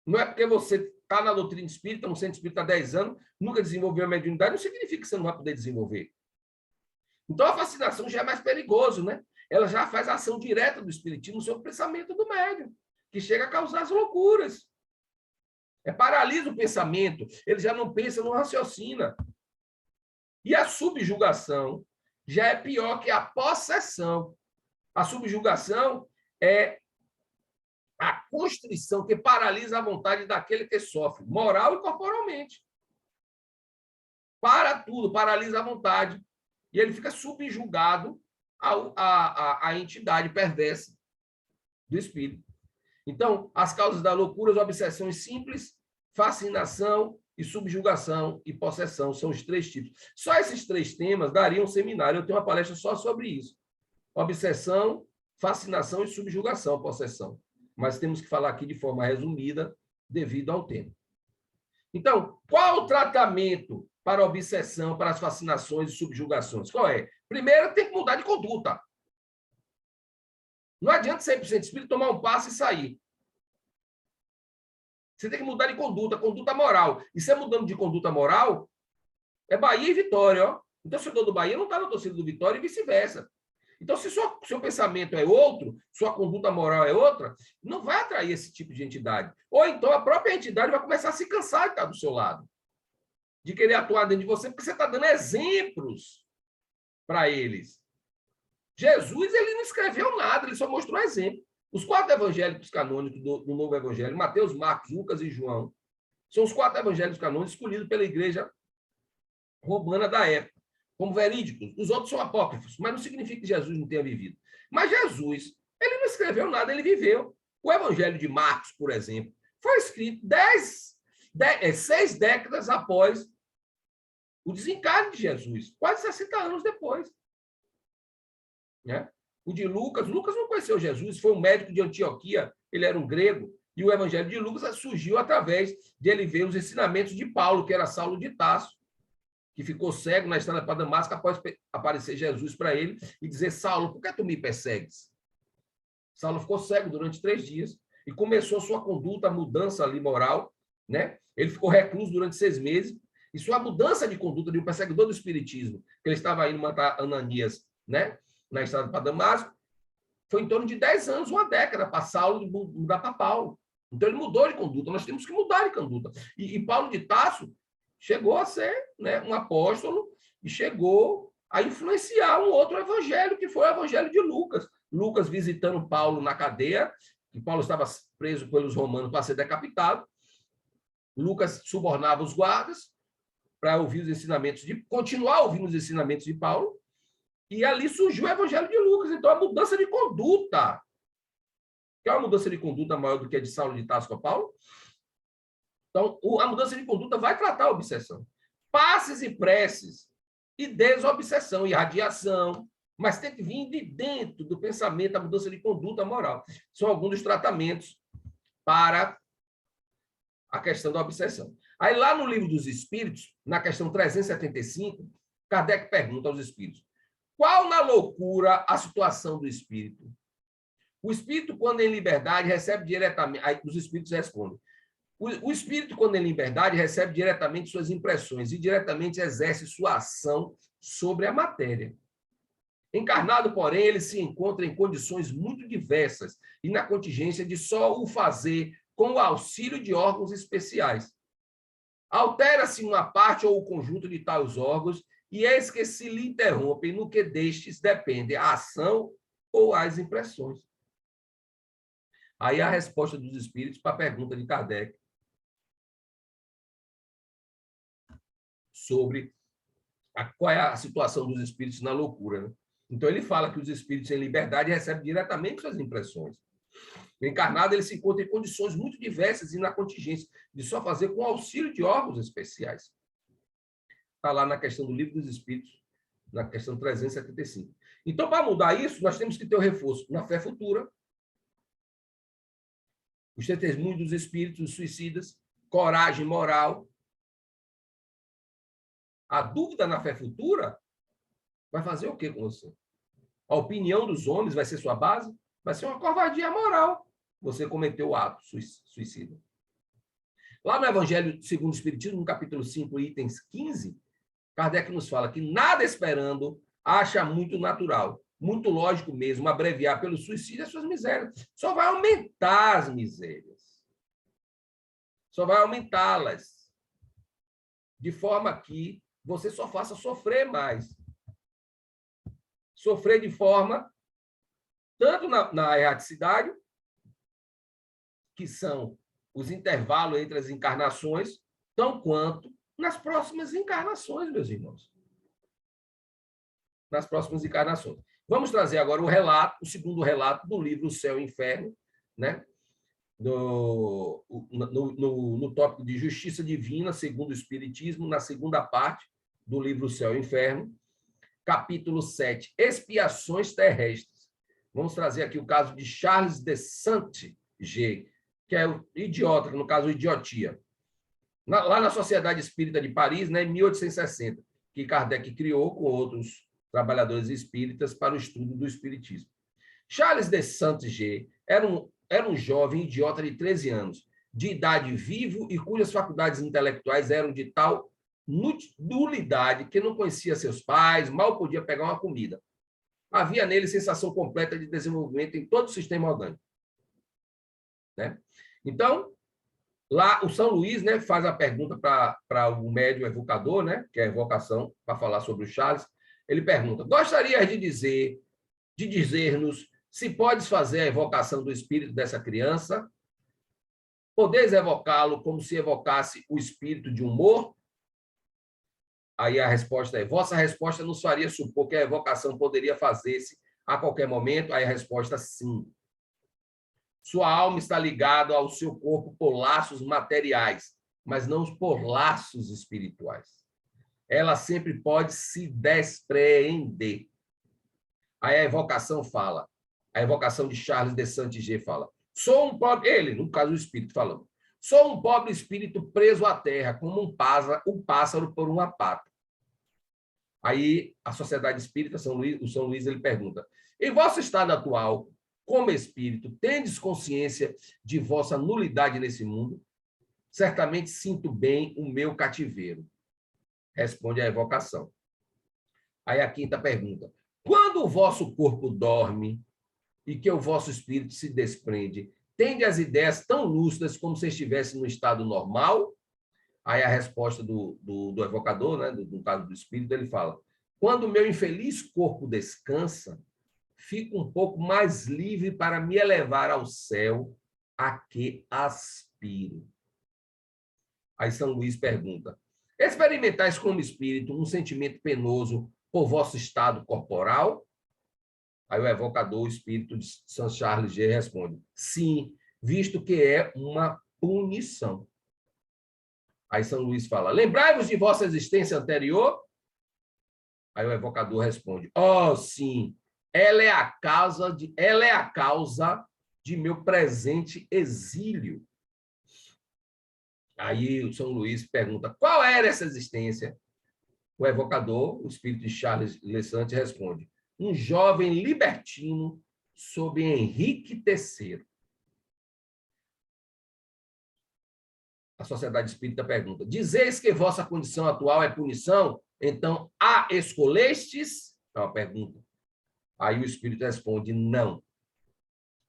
Não é porque você está na doutrina espírita, no centro espírita há 10 anos, nunca desenvolveu a mediunidade, não significa que você não vai poder desenvolver. Então, a fascinação já é mais perigoso, né? Ela já faz a ação direta do espiritismo sobre o pensamento do médium, que chega a causar as loucuras. Paralisa o pensamento, ele já não pensa, não raciocina. E a subjugação já é pior que a possessão. A subjugação é a constrição que paralisa a vontade daquele que sofre, moral e corporalmente. Para tudo, paralisa a vontade. E ele fica subjugado à entidade perversa do espírito. Então, as causas da loucura, as obsessões simples, fascinação e subjugação e possessão são os 3 tipos. Só esses 3 temas dariam um seminário. Eu tenho uma palestra só sobre isso. Obsessão, fascinação e subjugação, possessão. Mas temos que falar aqui de forma resumida, devido ao tempo. Então, qual o tratamento para a obsessão, para as fascinações e subjugações? Qual é? Primeiro, tem que mudar de conduta. Não adianta 100% espírito tomar um passo e sair. Você tem que mudar de conduta moral. E você mudando de conduta moral, é Bahia e Vitória. Ó. Então, o torcedor do Bahia não está na torcida do Vitória e vice-versa. Então, se seu pensamento é outro, sua conduta moral é outra, não vai atrair esse tipo de entidade. Ou então a própria entidade vai começar a se cansar de estar do seu lado, de querer atuar dentro de você, porque você está dando exemplos para eles. Jesus, ele não escreveu nada, ele só mostrou exemplo. Os 4 evangélicos canônicos do Novo Evangelho, Mateus, Marcos, Lucas e João, são os 4 evangélicos canônicos escolhidos pela igreja romana da época, como verídicos. Os outros são apócrifos, mas não significa que Jesus não tenha vivido. Mas Jesus, ele não escreveu nada, ele viveu. O Evangelho de Marcos, por exemplo, foi escrito 6 décadas após o desencarne de Jesus, quase 60 anos depois. Né? O de Lucas não conheceu Jesus, foi um médico de Antioquia, ele era um grego, e o Evangelho de Lucas surgiu através de ele ver os ensinamentos de Paulo, que era Saulo de Tarso, que ficou cego na estrada para Damasco após aparecer Jesus para ele e dizer: Saulo, por que tu me persegues? Saulo ficou cego durante 3 dias e começou sua conduta, a mudança ali moral, né? Ele ficou recluso durante 6 meses e sua mudança de conduta de um perseguidor do espiritismo, que ele estava indo matar Ananias, né? Na estrada para Damasco, foi em torno de 10 anos, uma década, para Saulo mudar para Paulo. Então, ele mudou de conduta. Nós temos que mudar de conduta. E Paulo de Tarso chegou a ser, né, um apóstolo e chegou a influenciar um outro evangelho, que foi o evangelho de Lucas. Lucas visitando Paulo na cadeia, que Paulo estava preso pelos romanos para ser decapitado. Lucas subornava os guardas para ouvir os ensinamentos, continuar ouvindo os ensinamentos de Paulo. E ali surgiu o Evangelho de Lucas. Então, a mudança de conduta. Quer uma mudança de conduta maior do que a de Saulo de Tarso com Paulo? Então, a mudança de conduta vai tratar a obsessão. Passes e preces e desobsessão, irradiação, mas tem que vir de dentro do pensamento a mudança de conduta moral. São alguns dos tratamentos para a questão da obsessão. Aí, lá no Livro dos Espíritos, na questão 375, Kardec pergunta aos espíritos: qual na loucura a situação do espírito? O espírito, quando em liberdade, recebe diretamente... Aí os espíritos respondem: o espírito, quando em liberdade, recebe diretamente suas impressões e diretamente exerce sua ação sobre a matéria. Encarnado, porém, ele se encontra em condições muito diversas e na contingência de só o fazer com o auxílio de órgãos especiais. Altera-se uma parte ou o conjunto de tais órgãos, e eis que se lhe interrompem no que destes depende a ação ou as impressões. Aí a resposta dos espíritos para a pergunta de Kardec sobre qual é a situação dos espíritos na loucura, né? Então, ele fala que os espíritos em liberdade recebem diretamente suas impressões. O encarnado ele se encontra em condições muito diversas e na contingência de só fazer com auxílio de órgãos especiais. Está lá na questão do Livro dos Espíritos, na questão 375. Então, para mudar isso, nós temos que ter o reforço na fé futura, os testemunhos dos espíritos suicidas, coragem moral. A dúvida na fé futura vai fazer o quê com você? A opinião dos homens vai ser sua base? Vai ser uma covardia moral. Você cometeu o ato suicida. Lá no Evangelho segundo o Espiritismo, no capítulo 5, itens 15, Kardec nos fala que nada esperando acha muito natural, muito lógico mesmo, abreviar pelo suicídio as suas misérias. Só vai aumentar as misérias. Só vai aumentá-las. De forma que você só faça sofrer mais. Sofrer de forma, tanto na erraticidade, que são os intervalos entre as encarnações, tão quanto nas próximas encarnações, meus irmãos. Nas próximas encarnações. Vamos trazer agora o relato, o segundo relato do livro O Céu e o Inferno, né? No tópico de Justiça Divina, segundo o Espiritismo, na segunda parte do livro O Céu e o Inferno, capítulo 7, Expiações Terrestres. Vamos trazer aqui o caso de Charles de Saint-G, que é o idiota, no caso, idiotia. Lá na Sociedade Espírita de Paris, né, em 1860, que Kardec criou com outros trabalhadores espíritas para o estudo do espiritismo. Charles de Saint-G era um jovem idiota de 13 anos, de idade vivo e cujas faculdades intelectuais eram de tal nulidade que não conhecia seus pais, mal podia pegar uma comida. Havia nele sensação completa de desenvolvimento em todo o sistema orgânico. Né? Então, lá o São Luís, né, faz a pergunta para o médium evocador, né, que é a evocação, para falar sobre o Charles. Ele pergunta: gostaria de dizer-nos se podes fazer a evocação do espírito dessa criança? Podeis evocá-lo como se evocasse o espírito de um morto? Aí a resposta é: vossa resposta nos faria supor que a evocação poderia fazer-se a qualquer momento? Aí a resposta: sim. Sua alma está ligada ao seu corpo por laços materiais, mas não por laços espirituais. Ela sempre pode se despreender. Aí a evocação fala, a evocação de Charles de Saint-G fala: sou um pobre, ele, no caso o espírito falando, sou um pobre espírito preso à terra, como um pássaro por uma pata. Aí a Sociedade Espírita, o São Luís, ele pergunta: em vosso estado atual, como espírito, tendes consciência de vossa nulidade nesse mundo? Certamente sinto bem o meu cativeiro. Responde a evocação. Aí a quinta pergunta: quando o vosso corpo dorme e que o vosso espírito se desprende, tende as ideias tão lúcidas como se estivesse no estado normal? Aí a resposta do evocador, né, no caso do espírito, ele fala: quando o meu infeliz corpo descansa, fico um pouco mais livre para me elevar ao céu a que aspiro. Aí São Luís pergunta: experimentais como espírito um sentimento penoso por vosso estado corporal? Aí o evocador, o espírito de São Charles G, responde: sim, visto que é uma punição. Aí São Luís fala: lembrai-vos de vossa existência anterior? Aí o evocador responde: oh, sim, ela é a causa de meu presente exílio. Aí o São Luís pergunta: qual era essa existência? O evocador, o espírito de Charles Lessant, responde: um jovem libertino sob Henrique III. A Sociedade Espírita pergunta: dizeis que vossa condição atual é punição? Então, a escolhestes? É uma pergunta. Aí o espírito responde: não.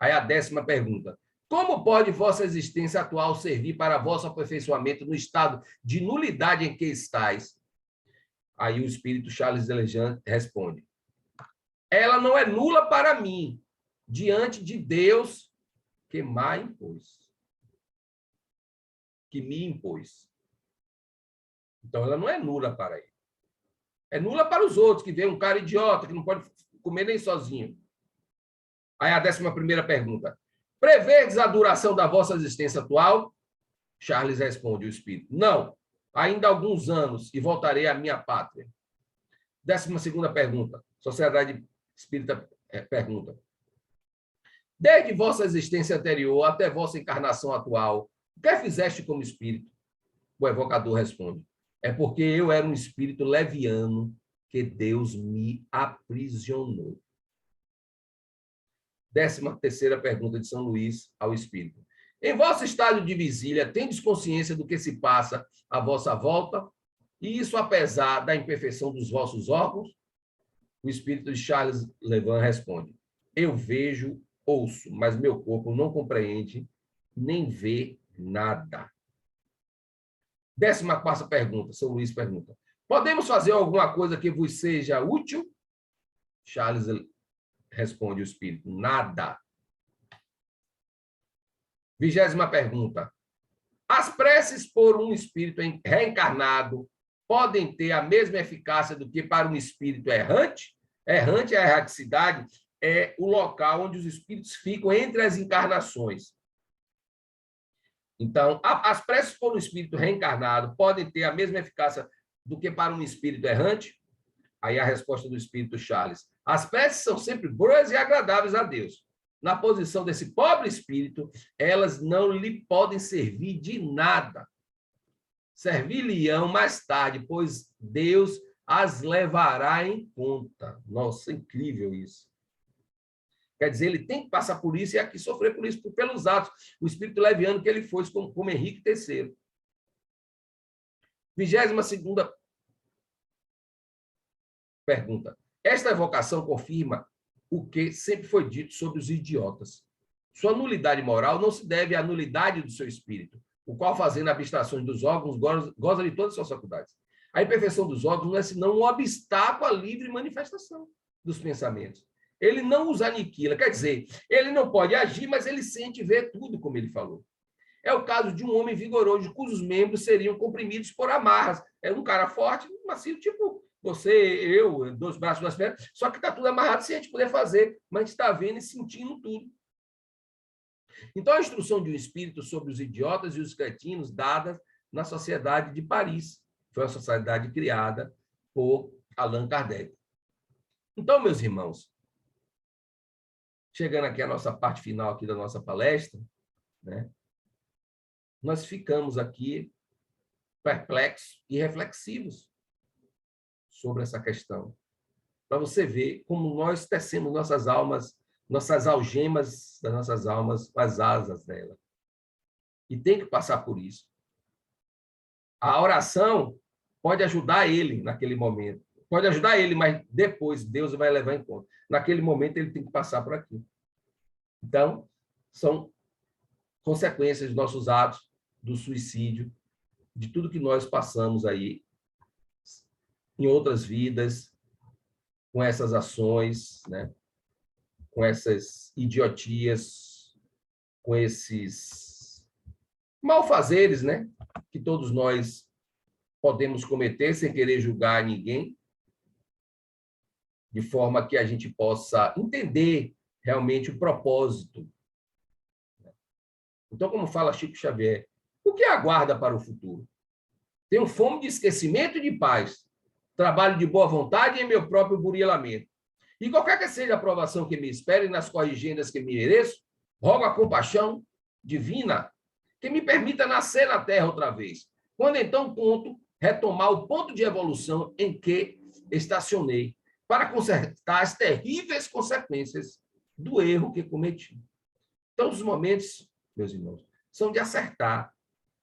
Aí a 10ª pergunta: Como pode vossa existência atual servir para vosso aperfeiçoamento no estado de nulidade em que estáis? Aí o espírito Charles Lejean responde: ela não é nula para mim, diante de Deus que me impôs. Que me impôs. Então, ela não é nula para ele. É nula para os outros, que vê um cara idiota, que não pode comer nem sozinho. Aí a 11ª pergunta. Prevedes a duração da vossa existência atual? Charles responde, o espírito. Não, ainda há alguns anos, e voltarei à minha pátria. 12ª pergunta. Sociedade Espírita pergunta. Desde vossa existência anterior até vossa encarnação atual, o que fizeste como espírito? O evocador responde. É porque eu era um espírito leviano que Deus me aprisionou. 13ª pergunta de São Luís ao espírito. Em vosso estado de vigília, tendes consciência do que se passa à vossa volta? E isso apesar da imperfeição dos vossos órgãos? O espírito de Charles Levan responde. Eu vejo, ouço, mas meu corpo não compreende nem vê nada. 14ª pergunta, São Luís pergunta. Podemos fazer alguma coisa que vos seja útil? Charles responde o espírito. Nada. 20ª pergunta. As preces por um espírito reencarnado podem ter a mesma eficácia do que para um espírito errante? Errante é a erraticidade, é o local onde os espíritos ficam entre as encarnações. Então, as preces por um espírito reencarnado podem ter a mesma eficácia do que para um espírito errante? Aí a resposta do espírito Charles. As preces são sempre boas e agradáveis a Deus. Na posição desse pobre espírito, elas não lhe podem servir de nada. Servir-lhe-ão mais tarde, pois Deus as levará em conta. Nossa, incrível isso. Quer dizer, ele tem que passar por isso e aqui sofrer por isso, pelos atos. O espírito leviano que ele foi como Henrique III. 22ª pergunta. Esta evocação confirma o que sempre foi dito sobre os idiotas. Sua nulidade moral não se deve à nulidade do seu espírito, o qual, fazendo abstrações dos órgãos, goza de todas as suas faculdades. A imperfeição dos órgãos não é senão um obstáculo à livre manifestação dos pensamentos. Ele não os aniquila, quer dizer, ele não pode agir, mas ele sente e vê tudo, como ele falou. É o caso de um homem vigoroso, cujos membros seriam comprimidos por amarras. É um cara forte, macio, tipo você, eu, 2 braços, 2 pernas, só que está tudo amarrado sem a gente poder fazer, mas a gente está vendo e sentindo tudo. Então, a instrução de um espírito sobre os idiotas e os cretinos dada na Sociedade de Paris. Foi uma sociedade criada por Allan Kardec. Então, meus irmãos, chegando aqui à nossa parte final aqui da nossa palestra, né, nós ficamos aqui perplexos e reflexivos sobre essa questão, para você ver como nós tecemos nossas almas, nossas algemas das nossas almas, as asas dela. E tem que passar por isso. A oração pode ajudar ele naquele momento. Pode ajudar ele, mas depois Deus vai levar em conta. Naquele momento ele tem que passar por aqui. Então, são consequências dos nossos atos, do suicídio, de tudo que nós passamos aí em outras vidas, com essas ações, né? Com essas idiotias, com esses malfazeres, né? Que todos nós podemos cometer sem querer julgar ninguém, de forma que a gente possa entender realmente o propósito. Então, como fala Chico Xavier, o que aguarda para o futuro? Tenho fome de esquecimento e de paz, trabalho de boa vontade em meu próprio burilamento. E qualquer que seja a aprovação que me espere nas corrigendas que me mereço, rogo a compaixão divina que me permita nascer na terra outra vez, quando então retomar o ponto de evolução em que estacionei, para consertar as terríveis consequências do erro que cometi. Então, os momentos, meus irmãos, são de acertar.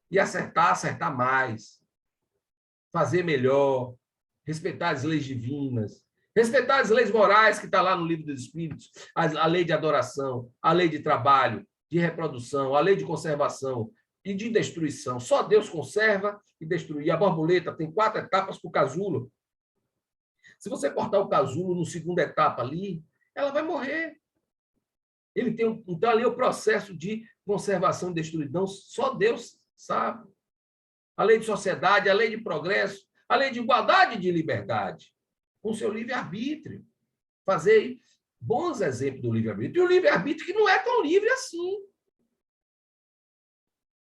E acertar mais. Fazer melhor. Respeitar as leis divinas. Respeitar as leis morais que está lá no Livro dos Espíritos. A lei de adoração, a lei de trabalho, de reprodução, a lei de conservação e de destruição. Só Deus conserva e destrui. E a borboleta tem 4 etapas para o casulo. Se você cortar o casulo na segunda etapa ali, ela vai morrer. Ele tem então ali o processo de conservação e destruição, só Deus sabe. A lei de sociedade, a lei de progresso, a lei de igualdade e de liberdade, com seu livre-arbítrio. Fazer bons exemplos do livre-arbítrio. E o livre-arbítrio que não é tão livre assim.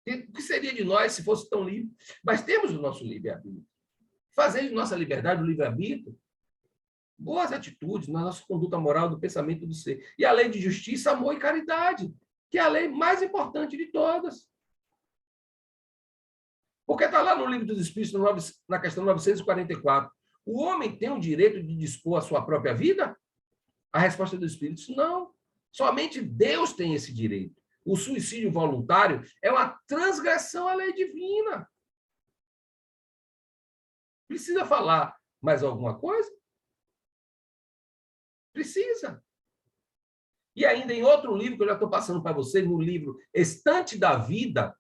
O que seria de nós se fosse tão livre? Mas temos o nosso livre-arbítrio. Fazer de nossa liberdade o livre-arbítrio boas atitudes na nossa conduta moral, do pensamento do ser. E a lei de justiça, amor e caridade, que é a lei mais importante de todas. Porque está lá no Livro dos Espíritos, na questão 944. O homem tem o direito de dispor a sua própria vida? A resposta dos Espíritos, não. Somente Deus tem esse direito. O suicídio voluntário é uma transgressão à lei divina. Precisa falar mais alguma coisa? Precisa. E ainda em outro livro que eu já estou passando para você, no livro Estante da Vida,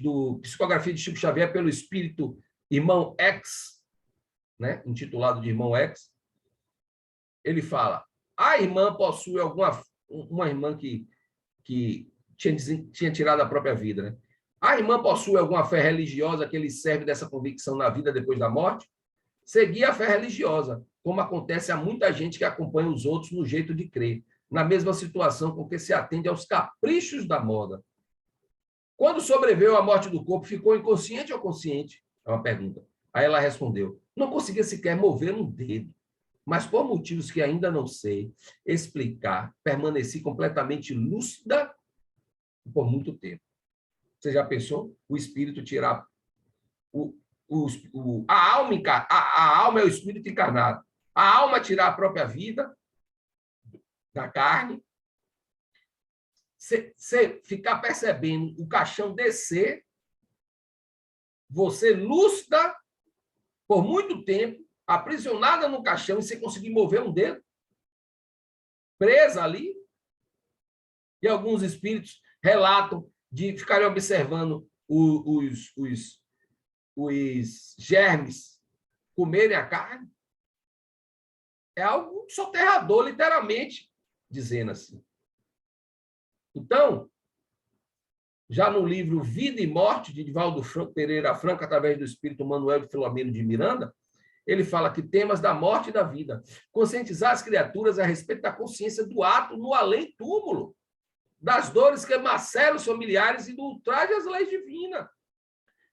do Psicografia de Chico Xavier pelo Espírito Irmão X, né, intitulado de Irmão X, ele fala, a irmã possui uma irmã que tinha tirado a própria vida, né? A irmã possui alguma fé religiosa que lhe serve dessa convicção na vida depois da morte? Seguir a fé religiosa, como acontece a muita gente que acompanha os outros no jeito de crer, na mesma situação com que se atende aos caprichos da moda. Quando sobreviveu à morte do corpo, ficou inconsciente ou consciente? É uma pergunta. Aí ela respondeu, não conseguia sequer mover um dedo, mas por motivos que ainda não sei explicar, permaneci completamente lúcida por muito tempo. Você já pensou? O espírito tirar a alma é o espírito encarnado. A alma tirar a própria vida da carne, você ficar percebendo o caixão descer, você lúcida por muito tempo, aprisionada no caixão e sem conseguir mover um dedo, presa ali. E alguns espíritos relatam de ficarem observando os germes comerem a carne. É algo soterrador, literalmente, dizendo assim. Então, já no livro Vida e Morte, de Divaldo Pereira Franco, através do espírito Manuel de Filomeno de Miranda, ele fala que temas da morte e da vida. Conscientizar as criaturas a respeito da consciência do ato no além-túmulo, das dores que maceram os familiares e do ultraje às leis divinas.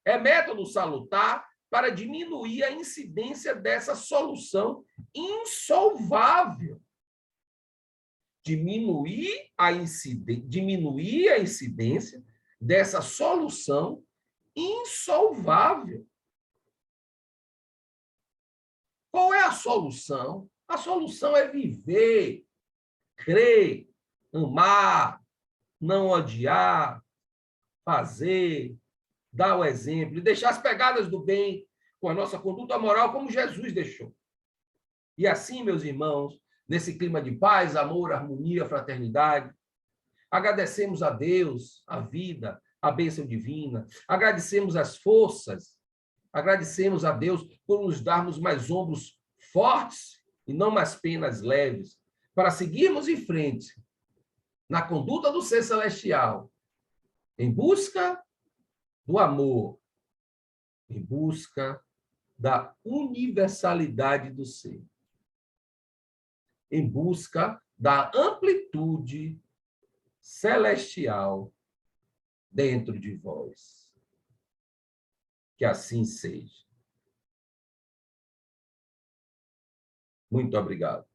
É método salutar para diminuir a incidência dessa solução insolvável. Diminuir a incidência dessa solução insolvável. Qual é a solução? A solução é viver, crer, amar, não odiar, fazer, dar o exemplo e deixar as pegadas do bem com a nossa conduta moral como Jesus deixou. E assim, meus irmãos, nesse clima de paz, amor, harmonia, fraternidade, agradecemos a Deus, a vida, a bênção divina, agradecemos as forças, agradecemos a Deus por nos darmos mais ombros fortes e não mais penas leves, para seguirmos em frente na conduta do ser celestial, em busca do amor, em busca da universalidade do ser, em busca da amplitude celestial dentro de vós. Que assim seja. Muito obrigado.